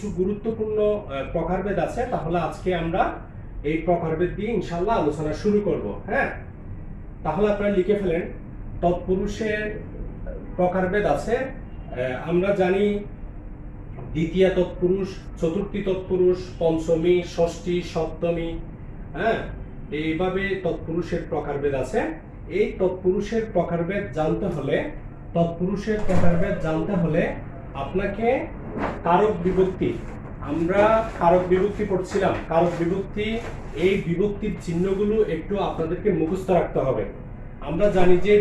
কিছু গুরুত্বপূর্ণ প্রকারভেদ আছে, তাহলে আজকে আমরা এই প্রকারভেদ দিয়ে ইনশাআল্লাহ আলোচনা শুরু করব। হ্যাঁ, তাহলে আপনারা লিখে ফেলেন। তৎপুরুষের প্রকারভেদ আছে। আমরা জানি দ্বিতীয় তৎপুরুষ, চতুর্থী তৎপুরুষ, পঞ্চমী, ষষ্ঠী, সপ্তমী। হ্যাঁ, এইভাবে তৎপুরুষের প্রকারভেদ আছে। এই তৎপুরুষের প্রকারভেদ জানতে হলে আপনাকে কারক বিভক্তি, আমরা কারক বিভক্তি পড়ছিলাম। কারক বিভক্তি, এই বিভক্তির চিহ্নগুলো একটু আপনাদেরকে মুখস্থ রাখতে হবে। আমরা জানি যে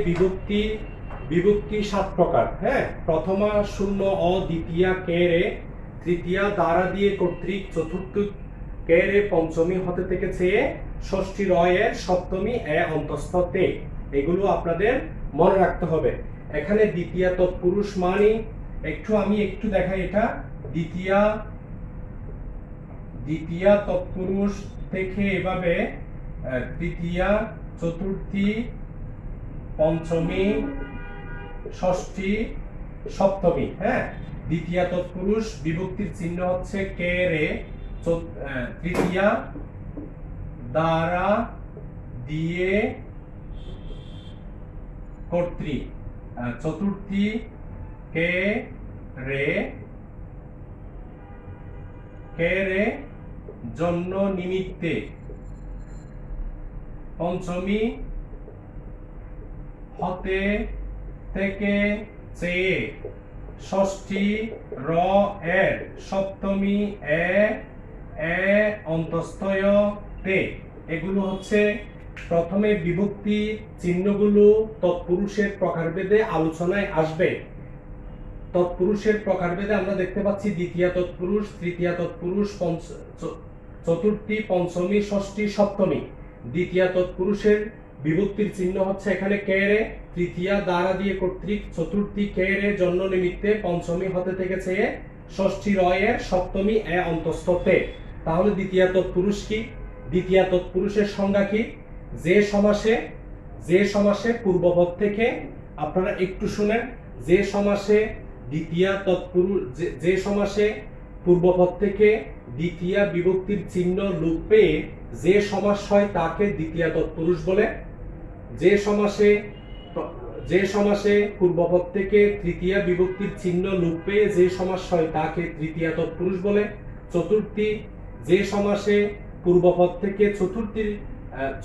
বিভক্তি 7 প্রকার। হ্যাঁ, প্রথমা শূন্য অ, দ্বিতীয়া কে রে, তৃতীয়া দ্বারা দিয়ে কর্তৃক, চতুর্থ কে রে পঞ্চমী হতে থেকে চেয়ে, ষষ্ঠী রয়ের, সপ্তমী এ অন্তস্থ তে। এগুলো আপনাদের মনে রাখতে হবে। এখানে দ্বিতীয় তৎপুরুষ মানে আমি একটু দেখাই। এটা দ্বিতীয় তৎপুরুষ থেকে এভাবে তৃতীয়া, চতুর্থী, পঞ্চমী, ষষ্ঠী, সপ্তমী। হ্যাঁ, দ্বিতীয় তৎপুরুষ বিভক্তির চিহ্ন হচ্ছে কে রে, তৃতীয়া দ্বারা দিয়ে কর্তৃক, চতুর্থী কে রে জন্য নিমিত্তে, পঞ্চমী হতে থেকে চেয়ে, ষষ্ঠী র এর, সপ্তমী এ অন্তস্থয় তে। এগুলো হচ্ছে প্রথমে বিভক্তি চিহ্নগুলো তৎপুরুষের প্রকারভেদে আলোচনায় আসবে। তৎপুরুষের প্রকারভেদে আমরা দেখতে পাচ্ছি দ্বিতীয় তৎপুরুষ, তৃতীয় তৎপুরুষ, চতুর্থী, পঞ্চমী, ষষ্ঠী, সপ্তমী। দ্বিতীয় তৎপুরুষের বিভক্তির চিহ্ন হচ্ছে এখানে কে রে, তৃতীয়া দ্বারা দিয়ে কর্তৃক, চতুর্থী কে রে জন্য নিমিত্তে, পঞ্চমী হতে থেকে চেয়ে, ষষ্ঠী রয়ের, সপ্তমী এ অন্তস্থ তে। তাহলে দ্বিতীয় তৎপুরুষ কি? দ্বিতীয় তৎপুরুষের সংজ্ঞা কি? যে সমাসে পূর্বপদ থেকে, আপনারা একটু শুনেন, যে সমাসে পূর্বপদ থেকে দ্বিতীয় বিভক্তির চিহ্ন লোপ পেয়ে যে সমাস হয় তাকে দ্বিতীয় তৎপুরুষ বলে। যে সমাসে পূর্বপদ থেকে তৃতীয় বিভক্তির চিহ্ন লোপ পেয়ে যে সমাস হয় তাকে তৃতীয় তৎপুরুষ বলে। চতুর্থী, যে সমাসে পূর্বপদ থেকে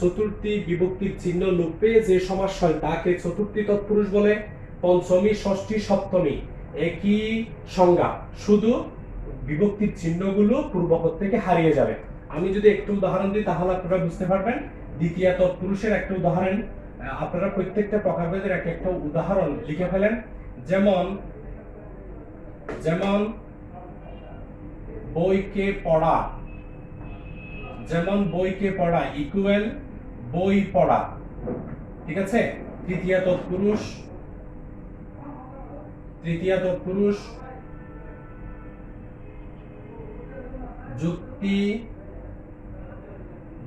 চতুর্থী বিভক্তির চিহ্ন লোপ পেয়ে যে সমাস হয় তাকে চতুর্থী তৎপুরুষ বলে। পঞ্চমী, ষষ্ঠী, সপ্তমী একই সংজ্ঞা, শুধু বিভক্তির চিহ্নগুলো পূর্বপদ থেকে হারিয়ে যাবে। আমি যদি একটু উদাহরণ দিই তাহলে আপনারা বুঝতে পারবেন। দ্বিতীয় তৎপুরুষের একটা উদাহরণ, আপনারা প্রত্যেকটা প্রকারভেদের একটা উদাহরণ লিখে ফেলেন। যেমন বইকে পড়া, ইকুয়াল বই পড়া। ঠিক আছে। তৃতীয় তৎপুরুষ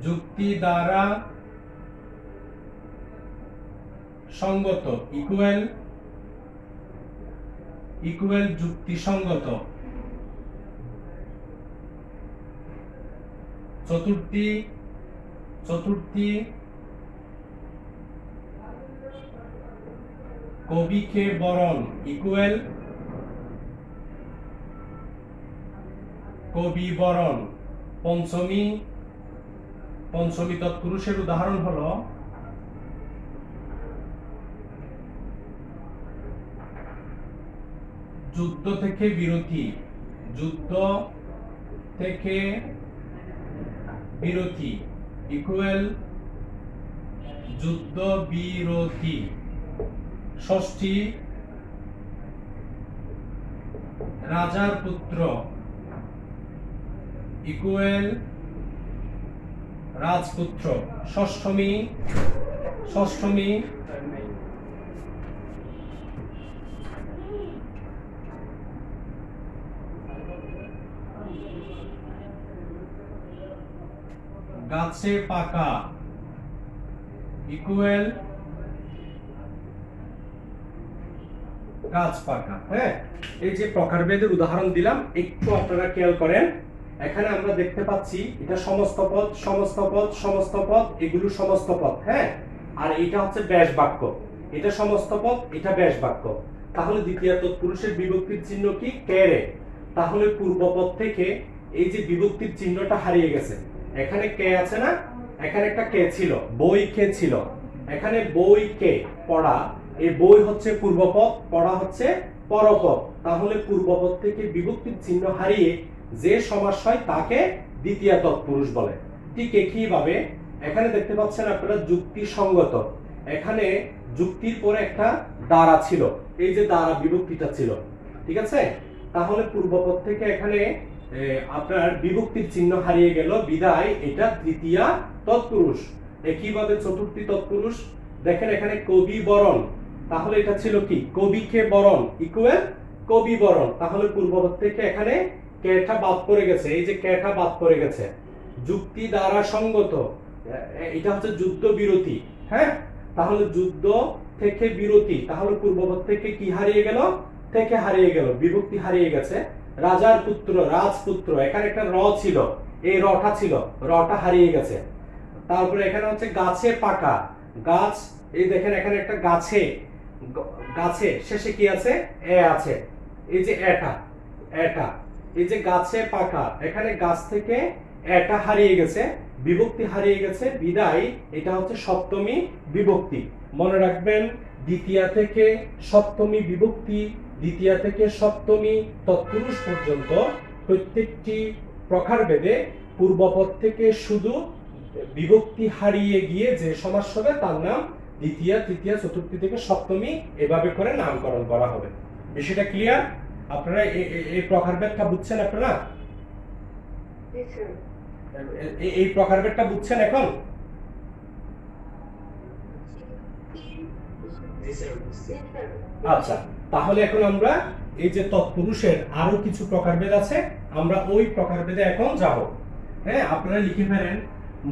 যুক্তি দ্বারা সঙ্গত, ইকুয়াল যুক্তিসঙ্গত। চতুর্থী কবিকে বরণ, ইকুয়াল কবি বরণ। পঞ্চমী তৎপুরুষের উদাহরণ হলো যুদ্ধ থেকে বিরতি, ইকুয়াল যুদ্ধ বিরতি। ষষ্ঠী রাজার পুত্র, ইকুয়াল রাজপুত্র। ষষ্ঠমী গাছে পাকা, ইকুয়াল গাছ পাকা। হ্যাঁ, এই যে প্রকারভেদের উদাহরণ দিলাম, একটু আপনারা খেয়াল করেন। এখানে আমরা দেখতে পাচ্ছি এটা সমস্ত পদ, সমস্ত পদ, সমস্ত পদ, এগুলো সমস্ত পদ। হ্যাঁ, আর এটা হচ্ছে ব্যাস বাক্য, এটা সমস্ত পদ, এটা ব্যাস বাক্য। তাহলে দ্বিতীয় তৎপুরুষের বিভক্তির চিহ্ন কি? কে রে। তাহলে পূর্বপদ থেকে এই যে বিভক্তির চিহ্নটা হারিয়ে গেছে। এখানে কে আছে না, এখানে একটা কে ছিল, বই কে ছিল, এখানে বই কে পড়া, এই বই হচ্ছে পূর্বপদ, পড়া হচ্ছে পরপদ। তাহলে পূর্বপদ থেকে বিভক্তির চিহ্ন হারিয়ে যে সমাস হয় তাকে দ্বিতীয় তৎপুরুষ বলে। ঠিক একইভাবে এখানে দেখতে পাচ্ছেন আপনারা যুক্তিসঙ্গত, এখানে যুক্তির পরে একটা দ্বারা ছিল, এই যে দ্বারা বিভক্তিটা ছিল, ঠিক আছে। তাহলে পূর্বপদ থেকে এখানে আপনার বিভক্তির চিহ্ন হারিয়ে গেল, বিদায় এটা তৃতীয়া তৎপুরুষ। একইভাবে চতুর্থী তৎপুরুষ, দেখেন এখানে কবি বরণ, তাহলে এটা ছিল কি? কবিকে বরণ ইকুয়াল কবি বরণ। তাহলে পূর্বপদ থেকে এখানে কেটা বাদ পড়ে গেছে, এই যে কেটা বাদ পড়ে গেছে। যুক্তি দ্বারা সঙ্গত, এটা হচ্ছে যুদ্ধ বিরতি। হ্যাঁ, তাহলে যুদ্ধ থেকে বিরতি, তাহলে পূর্বপদ থেকে কি হারিয়ে গেল? থেকে হারিয়ে গেল, বিভক্তি হারিয়ে গেছে। রাজার পুত্র, রাজপুত্র, এখানে একটা র ছিল, এই রটা ছিল, রটা হারিয়ে গেছে। তারপরে এখানে হচ্ছে গাছে পাকা, গাছ, এই দেখেন এখানে একটা গাছে, গাছে শেষে কি আছে? এ আছে, এই যে এটা, এটা, এই যে গাছে পাকা, এখানে গাছ থেকে এটা হারিয়ে গেছে, বিভক্তি হারিয়ে গেছে, বিদায় এটা হচ্ছে সপ্তমী বিভক্তি। মনে রাখবেন, দ্বিতীয়া থেকে সপ্তমী বিভক্তি, দ্বিতীয়া থেকে সপ্তমী তৎপুরুষ পর্যন্ত প্রত্যেকটি প্রকারভেদে পূর্বপদ থেকে শুধু বিভক্তি হারিয়ে গিয়ে যে সমাস হবে তার নাম দ্বিতীয়া, তৃতীয়া, চতুর্থী থেকে সপ্তমী, এভাবে করে নামকরণ করা হবে। বিষয়টা ক্লিয়ার? আপনারা এই প্রকারভেদটা বুঝছেন? আপনারা এই প্রকারভেদটা বুঝছেন এখন? আচ্ছা, তাহলে এখন আমরা এই যে তৎপুরুষের আরো কিছু প্রকারভেদ আছে, আমরা ওই প্রকারভেদে এখন যাব। হ্যাঁ, আপনারা লিখে ফেলেন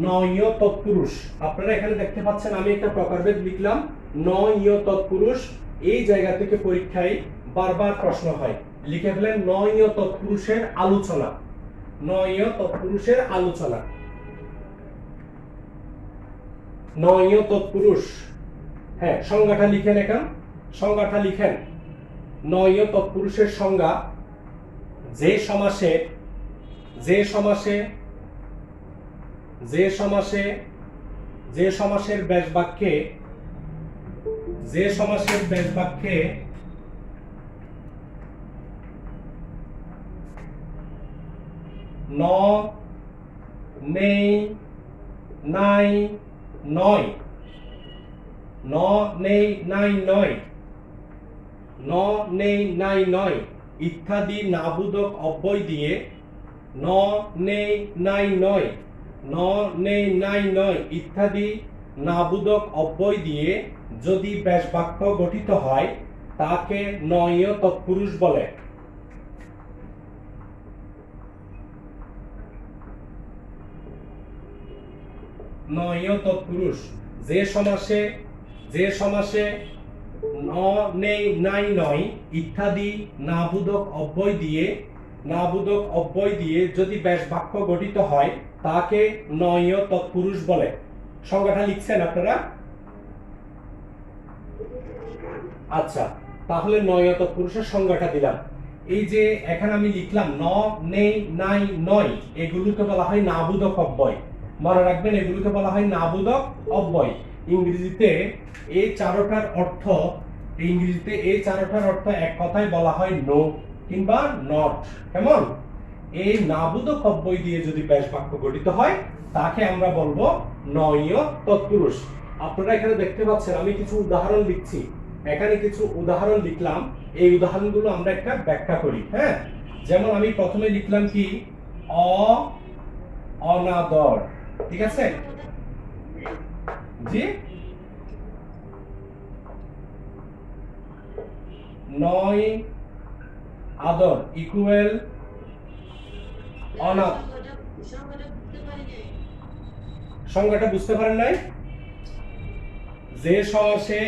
নয় তৎপুরুষ। আপনারা এখানে দেখতে পাচ্ছেন আমি একটা প্রকারভেদ লিখলাম নয় তৎপুরুষ। এই জায়গা থেকে পরীক্ষায় বারবার প্রশ্ন হয়, লিখে ফেলেন নয় তৎপুরুষের আলোচনা। নয় তৎপুরুষের আলোচনা, নয় তৎপুরুষ। হ্যাঁ, সংজ্ঞাটা লিখেন, এখন সংজ্ঞাটা লিখেন। নয় তৎপুরুষের সংজ্ঞা: যে সমাসে, যে সমাসে, যে সমাসে, যে সমাসের ব্যাস বাক্যে, যে সমাসের ব্যাস বাক্যে ন, নেই, নাই, নয়, ন, নেই, নাই, নয়, ন, নেই, নাই, নয় ইত্যাদি নাবোধক অব্যয় দিয়ে, ন, নেই, নাই, নয়, ন, নেই, নাই, নয় ইত্যাদি নাবোধক অব্যয় দিয়ে যদি ব্যাস বাক্য গঠিত হয় তাকে নয় তৎপুরুষ বলে। নয় তৎপুরুষ যে সমাসে, যে সমাসে ন, নেই, নাই, নয় ইত্যাদি নাবোধক অব্যয় দিয়ে, নাবোধক অব্যয় দিয়ে যদি ব্যাস বাক্য গঠিত হয় তাকে নয় তৎপুরুষ বলে। সংজ্ঞাটা লিখছেন আপনারা? আচ্ছা, তাহলে নয় তৎপুরুষের সংজ্ঞাটা দিলাম। এই যে এখানে আমি লিখলাম ন, নেই, নাই, নয়, এগুলোকে বলা হয় নাবোধক অব্যয়। মনে রাখবেন, এগুলোকে বলা হয় নাবোধক অব্যয়। ইংরেজিতে এই চারটার অর্থ, ইংরেজিতে এই চারটার অর্থ এক কথায় বলা হয় নো কিংবা নট। কেমন? এই নাবোধক অব্যয় দিয়ে যদি ব্যাস বাক্য গঠিত হয় তাকে আমরা বলবো নয় তৎপুরুষ। আপনারা এখানে দেখতে পাচ্ছেন আমি কিছু উদাহরণ লিখছি, এখানে কিছু উদাহরণ লিখলাম, এই উদাহরণগুলো আমরা একটা ব্যাখ্যা করি। হ্যাঁ, যেমন আমি প্রথমে লিখলাম কি অনাদর, ঠিক আছে জি, নয় আদর ইকুয়াল অনাদর। সংজ্ঞাটা বুঝতে পারেন নাই? যে সমাসে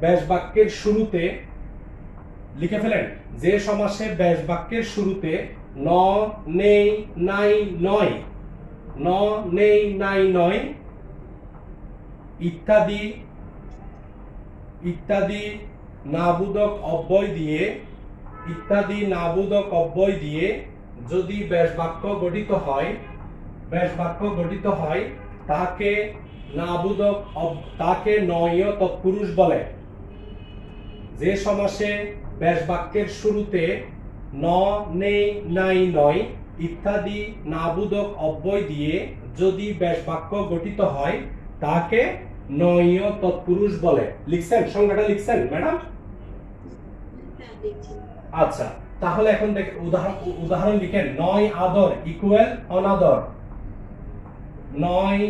ব্যাস বাক্যের শুরুতে লিখে ফেলেন, যে সমাসে ব্যাস বাক্যের শুরুতে ন, নেই, নাই, নয়, ন, নেই, নাই, নয় ইত্যাদি ইত্যাদি নাবোধক অব্যয় দিয়ে যদি ব্যাস বাক্য গঠিত হয় তাকে নয় তৎপুরুষ বলে। যে সমাসে ব্যাস বাক্যের শুরুতে ন, নেই, নাই, নয় ইত্যাদি নাবোধক অব্যয় দিয়ে যদি ব্যাস বাক্য গঠিত হয় তাকে নয় তৎপুরুষ বলে। লিখছেন? সংজ্ঞাটা লিখছেন ম্যাডাম? আচ্ছা, তাহলে এখন উদাহরণ লিখেন। নয় আদর ইকুয়াল অনাদর, নয়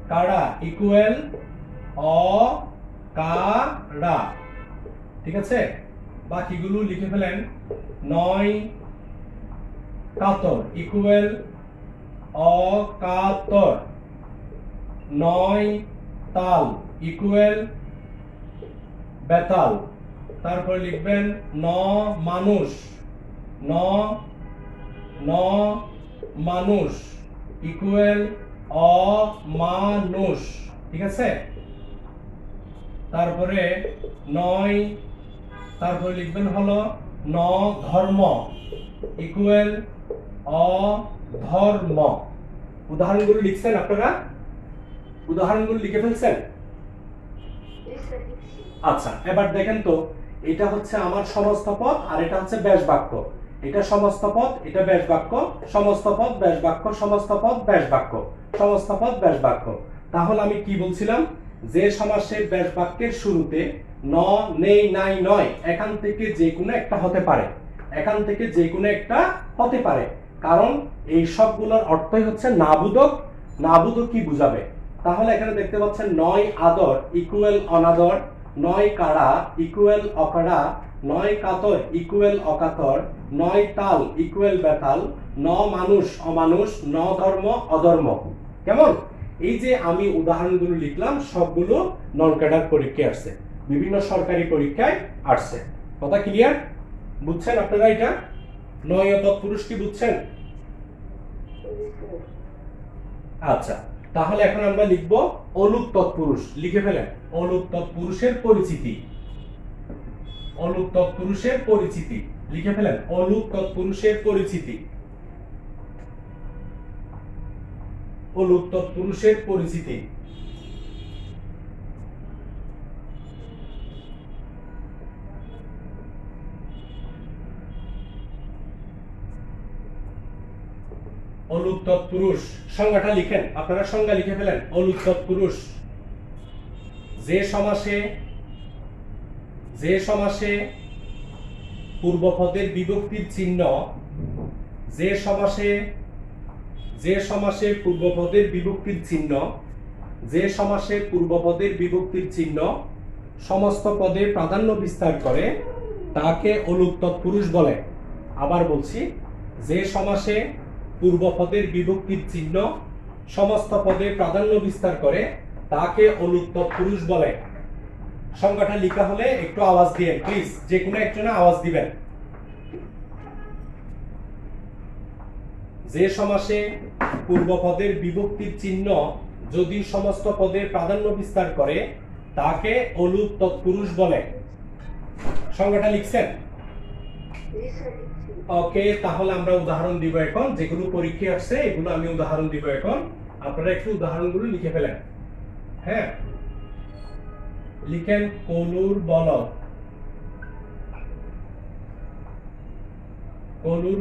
কাড়া ইকুয়াল অকাড়া। ঠিক আছে, বাকিগুলো লিখে ফেলেন। নয় কাতর ইকুয়াল অকাতর, নয় তাল ইকুয়াল বেতাল। তারপর লিখবেন মানুষ ইকুয়াল অমানুষ। ঠিক আছে, তারপরে লিখবেন হলো ধর্ম ইকুয়াল অধর্ম। উদাহরণগুলো লিখছেন আপনারা? উদাহরণগুলো লিখে ফেলছেন? আচ্ছা, এবার দেখেন তো, এটা হচ্ছে আমার সমস্ত পদ আর এটা হচ্ছে ব্যাস বাক্য। এটা সমস্ত পদ, এটা ব্যাস বাক্য, সমস্ত পদ ব্যাস বাক্য, সমস্ত পদ ব্যাস বাক্য, সমস্ত পদ ব্যাস বাক্য। তাহলে আমি কি বলছিলাম? যে সমাসের ব্যাস বাক্যের শুরুতে ন, নেই, নাই, নয় এখান থেকে যে কোনো একটা হতে পারে, কারণ এই সবগুলোর অর্থই হচ্ছে নাবোধক কি বুঝাবে। তাহলে এখানে দেখতে পাচ্ছেন নয় আদর ইকুয়াল অনাদর, নয় কাড়া ইকুয়াল অকাড়া, নয় কাতর ইকুয়াল অকাতর, নয় তাল ইকুয়াল বেতাল, ন মানুষ অমানুষ, ন ধর্ম অধর্ম। কেমন? এই যে আমি উদাহরণগুলো লিখলাম সবগুলো নন ক্যাডার পরীক্ষায় আসছে, বিভিন্ন সরকারি পরীক্ষায় আসছে। কথা ক্লিয়ার? বুঝছেন আপনারা? এটা নয় তৎপুরুষ কি বুঝছেন? আচ্ছা, তাহলে এখন আমরা লিখব অলুক তৎপুরুষ। লিখে ফেলেন, অলুক তৎপুরুষের পরিচিতি। লিখে ফেলেন, অলুক তৎপুরুষের পরিচিতি। অলুক তৎপুরুষের পরিচিতি। অলুক তৎপুরুষ সংজ্ঞাটা লিখেন, আপনারা সংজ্ঞা লিখে ফেলেন। অলুক তৎপুরুষ যে সমাসে পূর্বপদের বিভক্তির চিহ্ন সমস্ত পদে প্রাধান্য বিস্তার করে তাকে অলুক তৎপুরুষ বলে। আবার বলছি, যে সমাসে পূর্বপদের বিভক্তির চিহ্ন সমস্ত পদে প্রাধান্য বিস্তার করে তাকে অলুক তৎপুরুষ বলে। সংজ্ঞাটা লেখা হলে একটু আওয়াজ দিবেন প্লিজ, যে কোনো একজনে আওয়াজ দিবেন। যে সমাসে পূর্বপদের বিভক্তির চিহ্ন যদি সমস্ত পদে প্রাধান্য বিস্তার করে তাকে অলুক তৎপুরুষ বলে। সংজ্ঞাটা লিখছেন? ওকে, তাহলে আমরা উদাহরণ দিব এখন। যেগুলো পরীক্ষায় আসছে এগুলো আমি উদাহরণ দিব এখন। আপনারা একটু উদাহরণগুলো লিখে ফেলেন। হ্যাঁ, লিখেন কলুর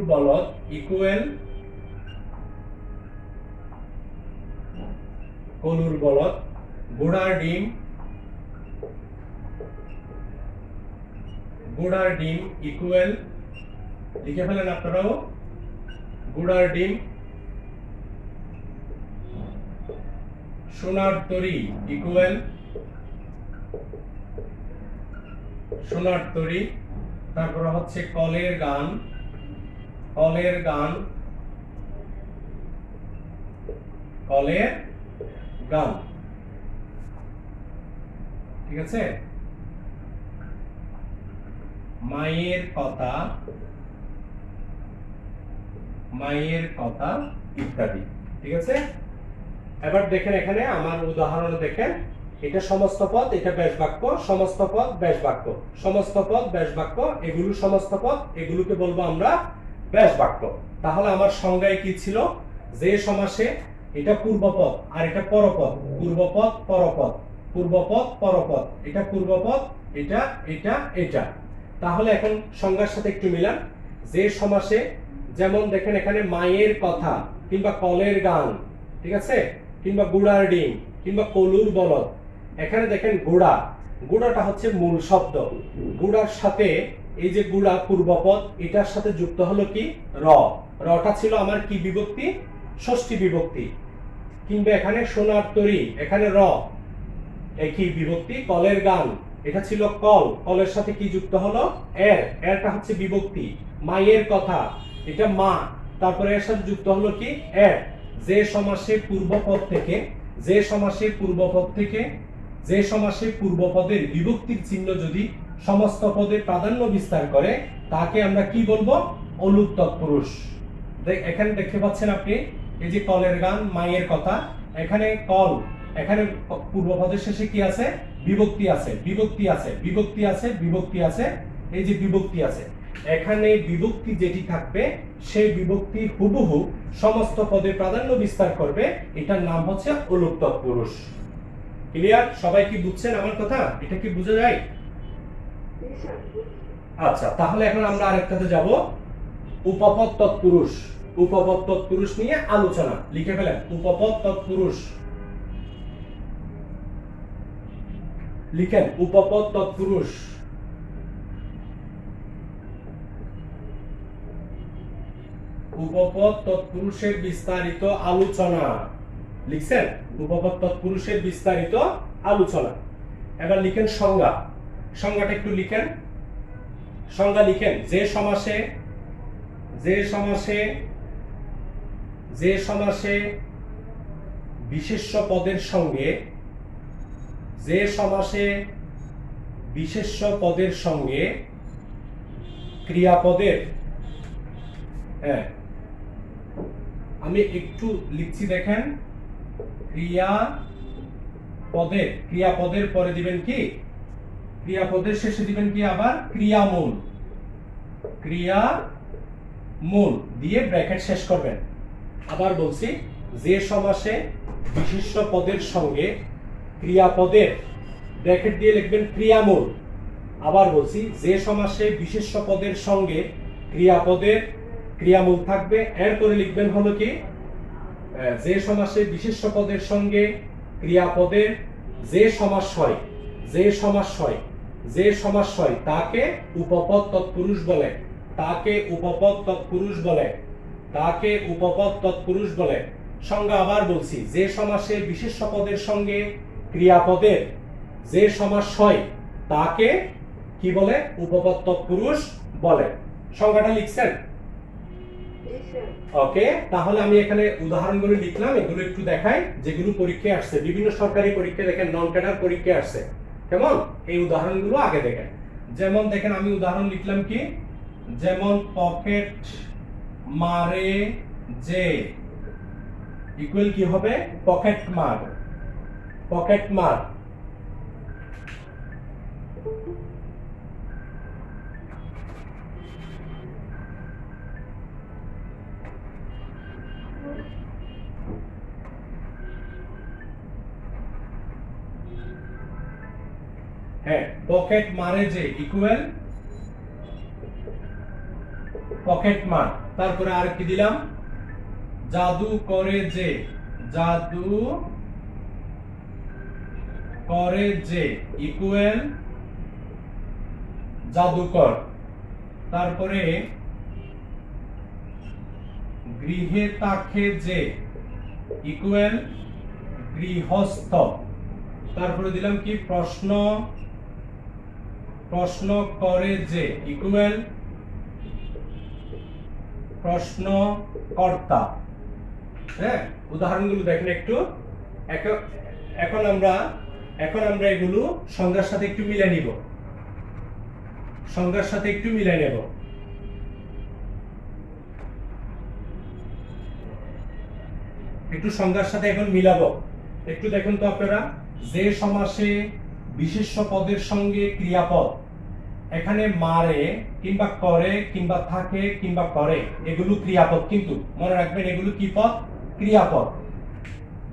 বলদ ইকুয়াল ঘোড়ার ডিম ইকুয়াল, লিখে ফেলেন আপনারাও, ঘোড়ার ডিম। সোনার তরী ইকুয়াল সোনার তরী। তারপর হচ্ছে কলের গান ঠিক আছে, মায়ের কথা, মায়ের কথা ইত্যাদি। ঠিক আছে, এবার দেখেন এখানে আমার উদাহরণ দেখেন, এটা সমস্ত পদ, এটা ব্যাস বাক্য, সমস্ত পদ ব্যাস বাক্য, সমস্ত পদ ব্যাস বাক্য, এগুলো সমস্ত পদ, এগুলোকে বলবো আমরা ব্যাস বাক্য। তাহলে আমার সংজ্ঞায় কি ছিল, যে সমাসে এটা পূর্বপদ আর এটা পরপদ, পূর্বপদ পরপদ, পূর্বপদ পরপদ, এটা পূর্বপদ, এটা এটা এটা। তাহলে এখন সংজ্ঞার সাথে একটু মিলান। যে সমাসে, যেমন দেখেন এখানে মায়ের কথা কিংবা কলের গান, ঠিক আছে, কিংবা গুড়ার ডিম কিংবা কলুর বলদ, এখানে দেখেন গুড়া, গুড়াটা হচ্ছে মূল শব্দ, গুড়ার সাথে এই যে গুড়া পূর্বপদ, এটার সাথে যুক্ত হলো কি র, রটা ছিল আমার কি বিভক্তি, ষষ্ঠী বিভক্তি। কিংবা এখানে সোনার তরী, এখানে র একই বিভক্তি। কলের গান, এটা ছিল কল, কলের সাথে কি যুক্ত হলো এর, এরটা হচ্ছে বিভক্তি। মায়ের কথা, এটা মা, তারপরে এর সাথে যুক্ত হলো কি এর। যে সমাসে পূর্বপদ থেকে, যে সমাসে পূর্বপদ থেকে, যে সমাসে পূর্বপদের বিভক্তির চিহ্ন যদি সমস্ত পদে প্রাধান্য বিস্তার করে, তাকে আমরা কি বলবো, অলুক তৎপুরুষ। এখানে দেখতে পাচ্ছেন আপনি, এই যে কলের গান, মায়ের কথা, এখানে কল, এখানে পূর্বপদের শেষে কি আছে, বিভক্তি আছে, বিভক্তি আছে, বিভক্তি আছে, বিভক্তি আছে, এই যে বিভক্তি আছে, এখানে বিভক্তি যেটি থাকবে সেই বিভক্তি হুবহু সমস্ত পদে প্রাধান্য বিস্তার করবে, এটার নাম হচ্ছে অলুক তৎপুরুষ। ক্লিয়ার? সবাই কি বুঝছেন আমার কথা? এটা কি বোঝা যায়? আচ্ছা, তাহলে এখন আমরা আরেকটাতে যাব, উপপদ তৎপুরুষ। উপপদ তৎপুরুষ নিয়ে আলোচনা, লিখে ফেলেন, উপপদ তৎপুরুষ লিখেন, উপপদ তৎপুরুষ। উপপদ তৎপুরুষের বিস্তারিত আলোচনা, লিখছেন, উপপদ তৎপুরুষের বিস্তারিত আলোচনা। এবার লিখেন সংজ্ঞা, সংজ্ঞাটা একটু লিখেন, সংজ্ঞা লিখেন, যে সমাসে, যে সমাসে, যে সমাসে বিশেষ্য পদের সঙ্গে, যে সমাসে বিশেষ্য পদের সঙ্গে ক্রিয়াপদের, হ্যাঁ আমি একটু লিখছি দেখেন, ক্রিয়াপদের, ক্রিয়াপদের পরে দিবেন কি, ক্রিয়াপদের শেষে দিবেন কি আবার ক্রিয়ামূল, ক্রিয়ামূল দিয়ে ব্র্যাকেট শেষ করবেন। আবার বলছি, যে সমাসে বিশেষ্য পদের সঙ্গে ক্রিয়াপদের, ব্র্যাকেট দিয়ে লিখবেন ক্রিয়ামূল। আবার বলছি, যে সমাসে বিশেষ্য পদের সঙ্গে ক্রিয়াপদের ক্রিয়ামূল থাকবে, এরপরে লিখবেন হলো কি, যে সমাসে বিশেষ্য পদের সঙ্গে ক্রিয়াপদের যে সমাস হয়, যে সমাস হয়, যে সমাস হয় তাকে উপপদ তৎপুরুষ বলে, তাকে উপপদ তৎপুরুষ বলে, তাকে উপপদ তৎপুরুষ বলে। সংজ্ঞা আবার বলছি, যে সমাসে বিশেষ্য পদের সঙ্গে ক্রিয়াপদের যে সমাস হয় তাকে কি বলে, উপপদ তৎপুরুষ বলে। সংজ্ঞাটা লিখছেন? ওকে, তাহলে আমি এখানে উদাহরণগুলো লিখলাম, এগুলো একটু দেখাই, যেগুলো পরীক্ষায় আসছে, বিভিন্ন সরকারি পরীক্ষায় দেখেন, নন ক্যাডার পরীক্ষায় আসছে। কেমন, এই উদাহরণগুলো আগে দেখেন। যেমন দেখেন আমি উদাহরণ লিখলাম কি, যেমন পকেট মারে যে ইকুয়াল কি হবে, পকেট মার, পকেট মার। হ্যাঁ, পকেট মারে যে ইকুয়াল পকেট মার। তারপরে আর কি দিলাম, জাদু করে যে, জাদু করে যে ইকুয়াল জাদুকর। তারপরে গৃহে থাকে যে ইকুয়াল গৃহস্থ। তারপরে দিলাম কি, প্রশ্ন, প্রশ্ন করে যে ইকুয়াল প্রশ্নকর্তা। হ্যাঁ, উদাহরণগুলো দেখেন একটু। এখন আমরা এখন আমরা এগুলো সংজ্ঞার সাথে একটু মিলে নিব, সংজ্ঞার সাথে একটু মিলে নেব। একটু সংজ্ঞার সাথে এখন মিলাবো। একটু দেখুন তো আপনারা, যে সমাসে বিশেষ্য পদের সঙ্গে ক্রিয়াপদ, এখানে মারে কিংবা করে কিংবা থাকে কিংবা করে, এগুলো ক্রিয়াপদ, কিন্তু মনে রাখবেন এগুলো কি পদ? ক্রিয়াপদ।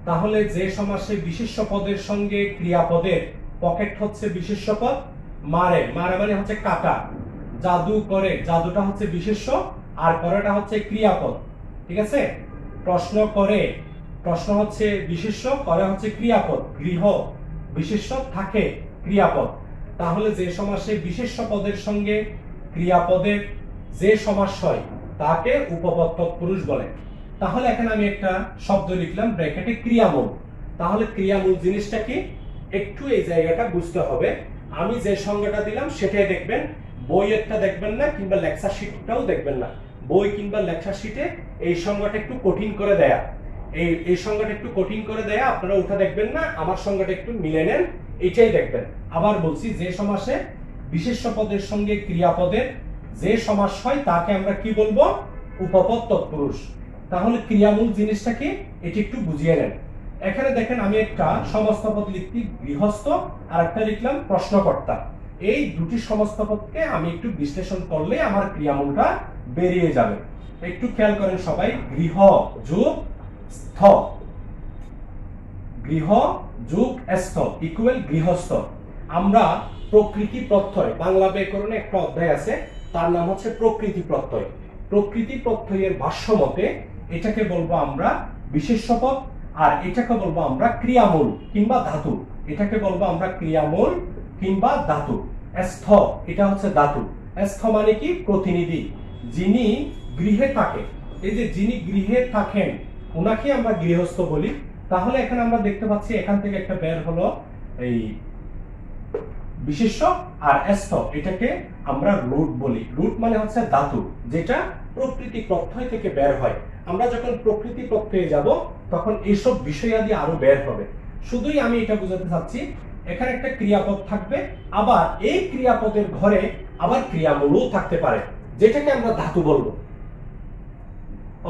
তাহলে যে সমাসে বিশেষ্য পদের সঙ্গে ক্রিয়াপদের পকেট হচ্ছে বিশেষ্য পদ, মারে, মারে মানে হচ্ছে কাটা, জাদু করে, জাদুটা হচ্ছে বিশেষ্য, আর করেটা হচ্ছে ক্রিয়াপদ। ঠিক আছে? প্রশ্ন করে, প্রশ্ন হচ্ছে বিশেষ্য, করে হচ্ছে ক্রিয়াপদ, গৃহ বিশেষ্য, থাকে ক্রিয়াপদ। তাহলে যে সমাসে বিশেষ্য পদের সঙ্গে ক্রিয়াপদের যে সমাস হয় তাকে উপপদ তৎপুরুষ বলে। তাহলে এখানে আমি একটা শব্দ লিখলাম ব্র্যাকেটে ক্রিয়ামূল। তাহলে ক্রিয়ামূল জিনিসটা কি একটু এই জায়গাটা বুঝতে হবে। আমি যে সংজ্ঞাটা দিলাম সেটাই দেখবেন, বইয়েরটা দেখবেন না, কিংবা লেকচার শিটটাও দেখবেন না। বই কিংবা লেকচার শিটে এই সংজ্ঞাটা একটু কঠিন করে দেয়া, এই সংজ্ঞাটা একটু কঠিন করে দেয়া, আপনারা ওটা দেখবেন না, আমার সংজ্ঞাটা একটু মিলে নেন, এটাই দেখবেন। আবার বলছি, যে সমাসে বিশেষ্য পদের সঙ্গে ক্রিয়াপদের যে সমাস হয় তাকে আমরা কি বলবো? উপপদ তৎপুরুষ। তাহলে ক্রিয়ামূল জিনিসটা কি এটি একটু বুঝিয়ে নেন। এখানে দেখেন আমি একটা সমস্তপদ লিখছি গৃহস্থ, আর একটা লিখলাম প্রশ্নকর্তা। এই দুটি সমস্তপদকে আমি একটু বিশ্লেষণ করলে আমার ক্রিয়ামূলটা বেরিয়ে যাবে। একটু খেয়াল করেন সবাই, গৃহ যোগ স্থ, গৃহ যোগ স্থ ইকুয়াল গৃহস্থ। আমরা প্রকৃতি প্রত্যয়, বাংলা ব্যাকরণে একটা অধ্যায় আছে, তার নাম হচ্ছে প্রকৃতি প্রত্যয়। প্রকৃতি প্রত্যয়ের ভাষ্য মতে এটাকে বলবো আমরা বিশেষ্য পদ, আর এটাকে বলবো আমরা ক্রিয়ামূল কিংবা ধাতু। এটাকে বলবো আমরা ক্রিয়ামূল কিংবা ধাতু। স্থ এটা হচ্ছে ধাতু। স্থ মানে কি? প্রতিনিধি, যিনি গৃহে থাকে। এই যে যিনি গৃহে থাকেন ওনাকে আমরা গৃহস্থ বলি। তাহলে এখানে আমরা দেখতে পাচ্ছি এখান থেকে একটা বের হলো এই বিশেষ্য, আর স্থ এটাকে আমরা রুট বলি। রুট মানে হচ্ছে ধাতু, যেটা প্রকৃতি প্রত্যয় থেকে বের হয়। আমরা যখন প্রকৃতি প্রত্যয়ে যাব তখন এইসব বিষয়াদি আরো বের হবে। শুধুই আমি এটা বোঝাতে চাচ্ছি, এখানে একটা ক্রিয়াপদ থাকবে, আবার এই ক্রিয়াপদের ঘরে আবার ক্রিয়ামূলও থাকতে পারে, যেটাকে আমরা ধাতু বলবো।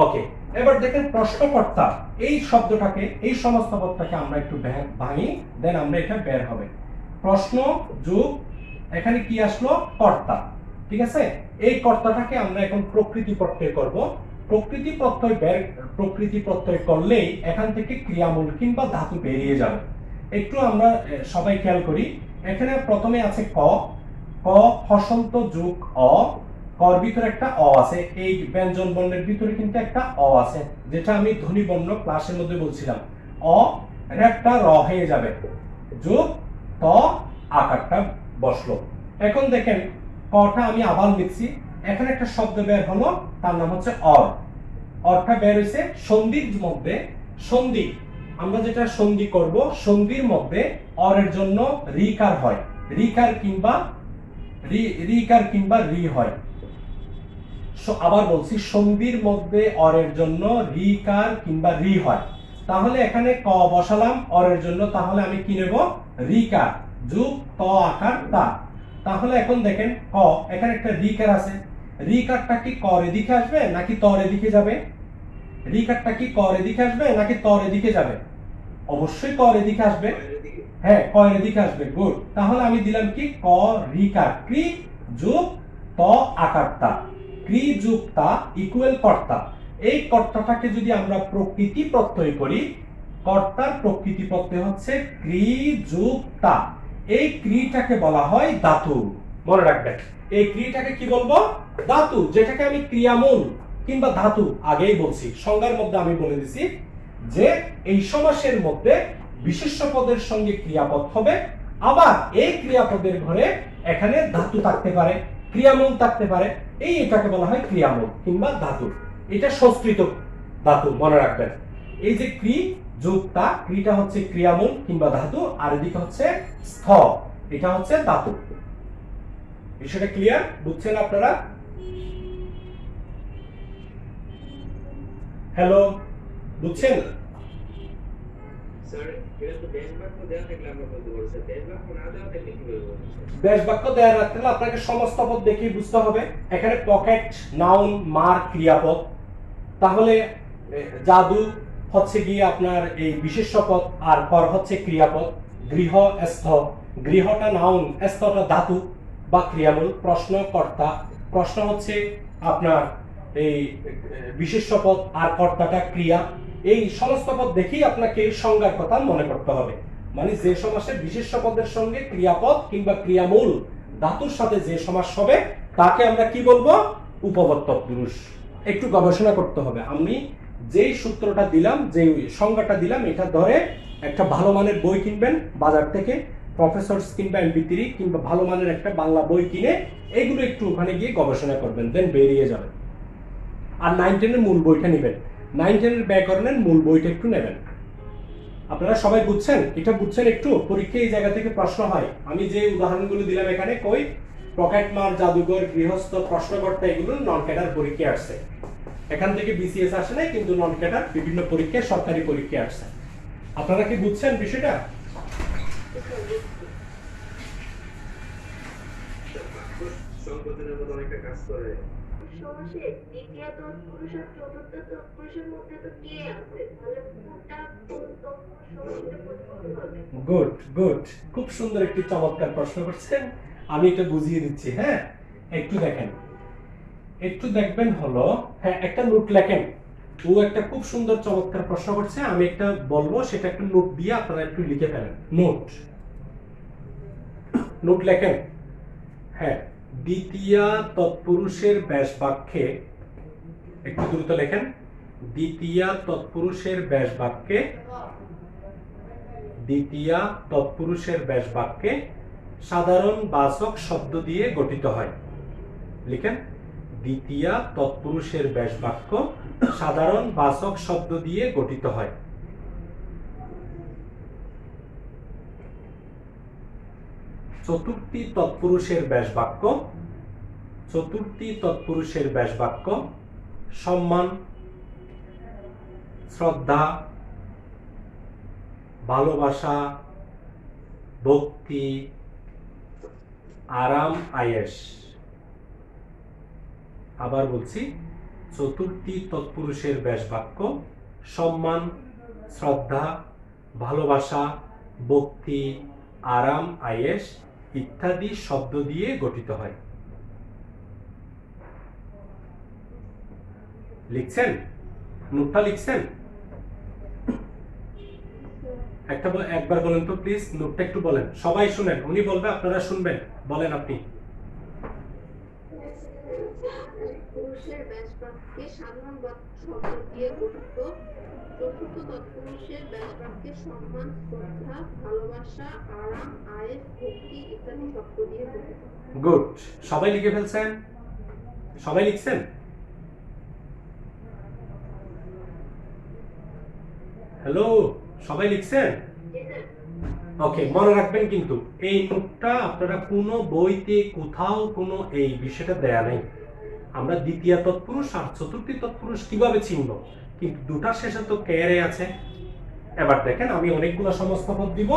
ওকে, এবার দেখেন প্রশ্নকর্তা, এই শব্দটাকে, এই সমস্ত পদটাকে আমরা একটু ভাঙি, দেন আমরা এটা বের হবে। প্রশ্ন যোগ এখানে কি আসলো? কর্তা। ঠিক আছে? এই কর্তাটাকে আমরা এখন প্রকৃতি প্রত্যয় করব। প্রকৃতি প্রত্যয় করলেই এখান থেকে ক্রিয়ামূল কিংবা ধাতু বেরিয়ে যাবে। একটু আমরা সবাই খেয়াল করি, এখানে প্রথমে আছে ক, ক হসন্ত যোগ অ, কর ভিতরে একটা অ আছে, এই ব্যঞ্জন বর্ণের ভিতরে কিন্তু একটা অ আছে, যেটা আমি ধ্বনি বর্ণ ক্লাসের মধ্যে বলছিলাম। অ এর একটা র হয়ে যাবে, যোগ ত আকারটা বসলো। এখন দেখেন কটা আমি আবার লিখছি, এখানে একটা শব্দ বের হলো, তার নাম হচ্ছে অর। অরটা বের হয়েছে সন্ধির মধ্যে। সন্ধি, আমরা যেটা সন্ধি করব, সন্ধির মধ্যে অরের জন্য রিকার হয়, রিকার কিংবা রি হয়। আবার বলছি, সন্ধির মধ্যে অরের জন্য রিকার কিংবা রি হয়। তাহলে এখানে ক বসালাম অরের জন্য, তাহলে আমি কি নেব? রিকার যোগ ত আকার তা। তাহলে এখন দেখেন ক, এখানে একটা রিকার আছে, রিকারটা কি কর এদিকে আসবে নাকি তর এদিকে যাবে? রিকারটা কি কর এদিকে আসবে নাকি তর এদিকে যাবে? অবশ্যই কর এদিকে আসবে। হ্যাঁ, কর এদিকে আসবে, গুড। তাহলে আমি দিলাম কি? ক রিকার, ক্রি যোগ ত আকার তা, ক্রি যোগ তা ইকুয়াল কর্তা। এই কর্তাটাকে যদি আমরা প্রকৃতি প্রত্যয় করি, কর্তার প্রকৃতি প্রত্যয় হচ্ছে ক্রি যোগ তা। এই ক্রিটাকে বলা হয় ধাতু। মনে রাখবেন, এই ক্রিটাকে কি বলবো? ধাতু, যেটাকে আমি ক্রিয়ামূল কিংবা ধাতু আগেই বলছি, সংজ্ঞার মধ্যে আমি বলে দিছি যে এই সমাসের মধ্যে বিশেষ্য পদের সঙ্গে ক্রিয়াপদ হবে, আবার এই ক্রিয়াপদের ঘরে এখানে ধাতু থাকতে পারে, ক্রিয়ামূল থাকতে পারে। এটাকে বলা হয় ক্রিয়ামূল কিংবা ধাতু। এটা সংস্কৃত ধাতু, মনে রাখবেন। এই যে ক্রি যোগ তা, ক্রিটা হচ্ছে ক্রিয়ামূল কিংবা ধাতু, আর এদিকে হচ্ছে স্থ, এটা হচ্ছে ধাতু। বিষয়টা ক্লিয়ার? বুঝছেন আপনারা? হ্যালো, বুঝছেন? ব্যাস বাক্য দেয়া রাখতে হলে আপনাকে সমস্ত পদ দেখেই বুঝতে হবে। এখানে পকেট নাউন, মার ক্রিয়াপদ, তাহলে জাদু হচ্ছে গিয়ে আপনার এই বিশেষ্য পদ, আর পর হচ্ছে ক্রিয়াপদ। গৃহ, স্থ, গৃহটা নাউন, স্থটা ধাতু বা ক্রিয়ামূল। প্রশ্ন কর্তা, প্রশ্ন হচ্ছে আপনার এই বিশেষ্য পদ আর কর্তাটা ক্রিয়া। এই সমস্ত পদ দেখেই আপনাকে এই সংজ্ঞার কথা মনে করতে হবে। মানে যে সমাসে বিশেষ্য পদের সঙ্গে ক্রিয়াপদ কিংবা ক্রিয়ামূল ধাতুর সাথে যে সমাস হবে তাকে আমরা কি বলবো? উপপদ তৎপুরুষ। একটু গবেষণা করতে হবে। আমি যেই সূত্রটা দিলাম, যে সংজ্ঞাটা দিলাম, এটা ধরে একটা ভালো মানের বই কিনবেন বাজার থেকে, প্রফেসরস কিংবা MP3 কিংবা ভালো মানের একটা বাংলা বই কিনে এগুলো একটু ওখানে গিয়ে গবেষণা করবেন, দেন বেরিয়ে যাবেন। আর 9-10 এর মূল বইটা নেবেন, 9-10 এর ব্যাকরণের মূল বইটা একটু নেবেন। আপনারা সবাই বুঝছেন? এটা বুঝছেন? একটু পরীক্ষায় এই জায়গা থেকে প্রশ্ন হয়। আমি যে উদাহরণগুলো দিলাম এখানে, কই পকেট মার, জাদুঘর, গৃহস্থ, প্রশ্নকর্তা, এগুলো নন ক্যাডার পরীক্ষায় আসছে। এখান থেকে BCS আসে নাই, কিন্তু নন ক্যাডার বিভিন্ন পরীক্ষায়, সরকারি পরীক্ষায় আসছে। আপনারা কি বুঝছেন বিষয়টা? গুড গুড, খুব সুন্দর একটি চমৎকার প্রশ্ন করছেন। আমি এটা বুঝিয়ে দিচ্ছি। হ্যাঁ, একটু দেখেন, একটু দেখবেন হলো, হ্যাঁ একটা নোট লেখেন। ও একটা খুব সুন্দর চমৎকার প্রশ্ন করছে, আমি একটা বলবো, সেটা একটা নোট দিয়ে আপনারা একটু লিখে ফেলেন। নোট নোট লেখেন। হ্যাঁ, দ্বিতীয়া তৎপুরুষের ব্যাস বাক্যে, একটু দ্রুত লেখেন। দ্বিতীয়া তৎপুরুষের ব্যাস বাক্যে, দ্বিতীয়া তৎপুরুষের ব্যাস বাক্যে সাধারণ বাচক শব্দ দিয়ে গঠিত হয়। লিখেন, দ্বিতীয়া তৎপুরুষের ব্যাস বাক্য সাধারণ বাচক শব্দ দিয়ে গঠিত হয়। চতুর্থী তৎপুরুষের ব্যাস বাক্য, চতুর্থী তৎপুরুষের ব্যাস বাক্য সম্মান, শ্রদ্ধা, ভালোবাসা, ভক্তি, আরাম, আয়েশ। আবার বলছি, চতুর্থী তৎপুরুষের ব্যাস বাক্য সম্মান, শ্রদ্ধা, ভালোবাসা, ভক্তি, আরাম, আয়েশ ইত্যাদি শব্দ দিয়ে গঠিত হয়। লিখছেন? নোটটা লিখছেন? একবার বলেন তো প্লিজ, নোটটা একটু বলেন। সবাই শুনেন, উনি বলবে, আপনারা শুনবেন। বলেন আপনি। পুরুষের ব্যাস বাক্যে সাধারণ শব্দ দিয়ে গঠিত, চতুর্থ তৎপুরুষের ব্যাস বাক্যে সম্মান, শ্রদ্ধা, ভালোবাসা, আরাম, আয়েশ, ভক্তি ইত্যাদি শব্দ দিয়ে গঠিত। গুড, সবাই লিখে ফেলছেন? সবাই লিখছেন? হ্যালো, সবাই লিখছেন? ওকে, মনে রাখবেন কিন্তু এই নোটটা আপনারা কোনো বইতে কোথাও কোনো এই বিষয়টা দেয়া নেই। আমরা দ্বিতীয় তৎপুরুষ আর চতুর্থী তৎপুরুষ কিভাবে চিনব, কিন্তু দুটার শেষে তো কেরে আছে। এবার দেখেন, আমি অনেকগুলো সমস্ত পদ দিব,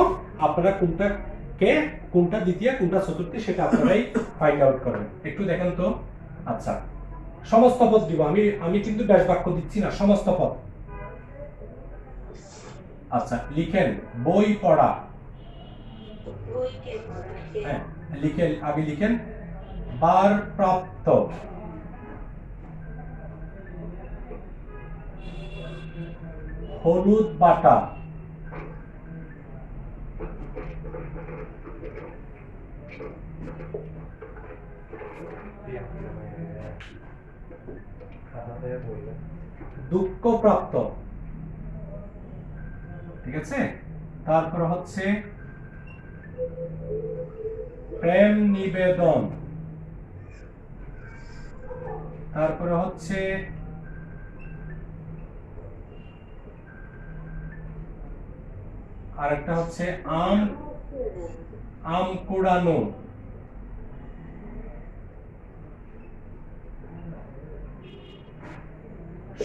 আপনারা কোনটা কে, কোনটা দ্বিতীয়, কোনটা চতুর্থী, সেটা আপনারাই ফাইন্ড আউট করবেন। একটু দেখেন তো। আচ্ছা, সমস্ত পদ দিব আমি কিন্তু ব্যাস বাক্য দিচ্ছি না, সমস্ত পদ। আচ্ছা, লিখেন বই পড়া। হ্যাঁ, লিখেন, আগে লিখেন বার প্রাপ্ত, হলুদ বাটা, দুঃখ প্রাপ্ত। ঠিক আছে, তারপর হচ্ছে প্রেম নিবেদন, তারপরে হচ্ছে আরেকটা হচ্ছে আম কুড়ানো,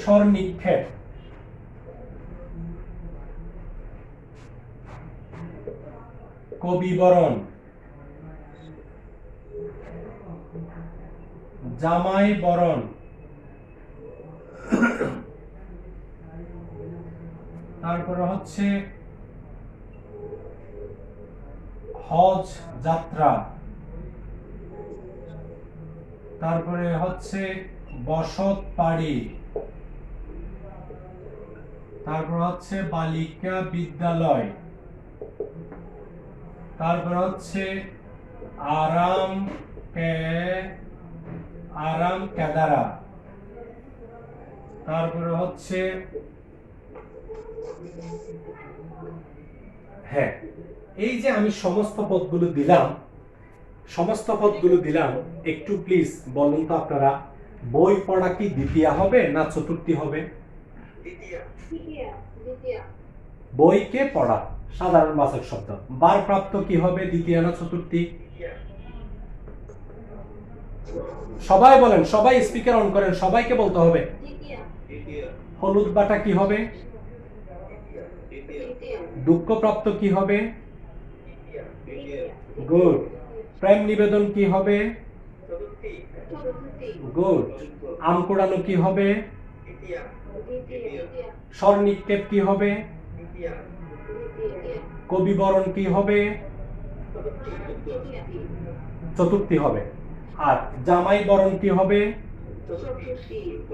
স্বর নিক্ষেপ, কবিবরণ, জামাই বরণ, তারপরে হচ্ছে হজ যাত্রা, তারপরে হচ্ছে বসত বাড়ি, তারপর হচ্ছে বালিকা বিদ্যালয়, তারপর হচ্ছে আরাম কেদারা, তারপরে হচ্ছে হ্যাঁ, এই যে আমি সমস্ত পদগুলো দিলাম, একটু প্লিজ বলুন তো আপনারা, বই পড়া কি দ্বিতীয়া হবে না চতুর্থী হবে? দ্বিতীয়। বইকে পড়া সাধারণ বাচক শব্দ, বারপ্রাপ্ত কি হবে, দ্বিতীয় না চতুর্থী? সবাই বলেন, সবাই স্পিকার অন করেন, সবাইকে বলতে হবে। হলুদ বাটা কি হবে? দুঃখপ্রাপ্ত কি হবে? গুড। প্রেম নিবেদন কি হবে? গুড। আম কোড়ানো কি হবে? স্বর নিক্ষেপ কি হবে? কবিবরণ কি হবে? চতুর্থী হবে। আর জামাই বরণ কি হবে?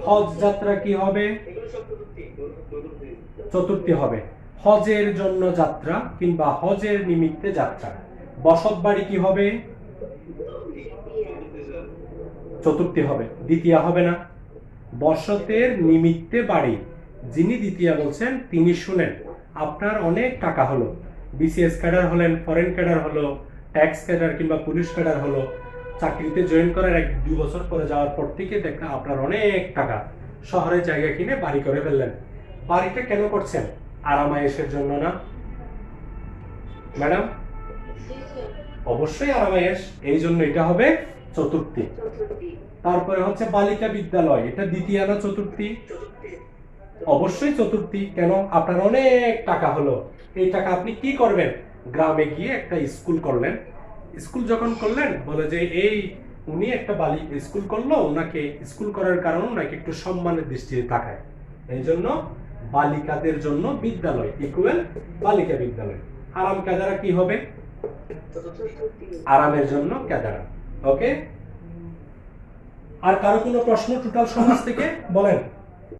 হজ যাত্রা কি হবে? চতুর্থী হবে। হজের জন্য যাত্রা কিংবা হজের নিমিত্তে যাত্রা। বসত বাড়ি কি হবে? চতুর্থী হবে, দ্বিতীয়া হবে না। বসতের নিমিত্তে বাড়ি, যিনি দ্বিতীয়া বলছেন তিনি শুনেন, আপনার অনেক টাকা হলো, বিসিএস ক্যাডার হলেন, ফরেন ক্যাডার হলো, ট্যাক্স ক্যাডার কিংবা পুলিশ ক্যাডার হলো, চাকরিতে জয়েন করার 1-2 বছর পরে যাওয়ার পর থেকে দেখেন আপনার অনেক টাকা, শহরে জায়গা কিনে বাড়ি করে ফেললেন। বাড়িটা কেন করছেন? আরামায়েশের জন্য না ম্যাডাম? অবশ্যই আরামায়েশ, এই জন্য এটা হবে চতুর্থী। তারপরে হচ্ছে বালিকা বিদ্যালয়, এটা দ্বিতীয়া না চতুর্থী? অবশ্যই চতুর্থী। কেন? আপনার অনেক টাকা হলো, এই টাকা আপনি কি করবেন? গ্রামে গিয়ে একটা স্কুল করলেন। স্কুল যখন করলেন, বলে যে এই উনি একটা স্কুল করলো, ওনাকে স্কুল করার কারণে ওনাকে একটু সম্মানের দৃষ্টিতে তাকায়, এই জন্য বালিকাদের জন্য বিদ্যালয় ইকুয়াল বালিকা বিদ্যালয়। আরাম কেদারা কি হবে? আরামের জন্য কেদারা। ওকে, আর কারো কোনো প্রশ্ন টোটাল সমাজ থেকে বলেন?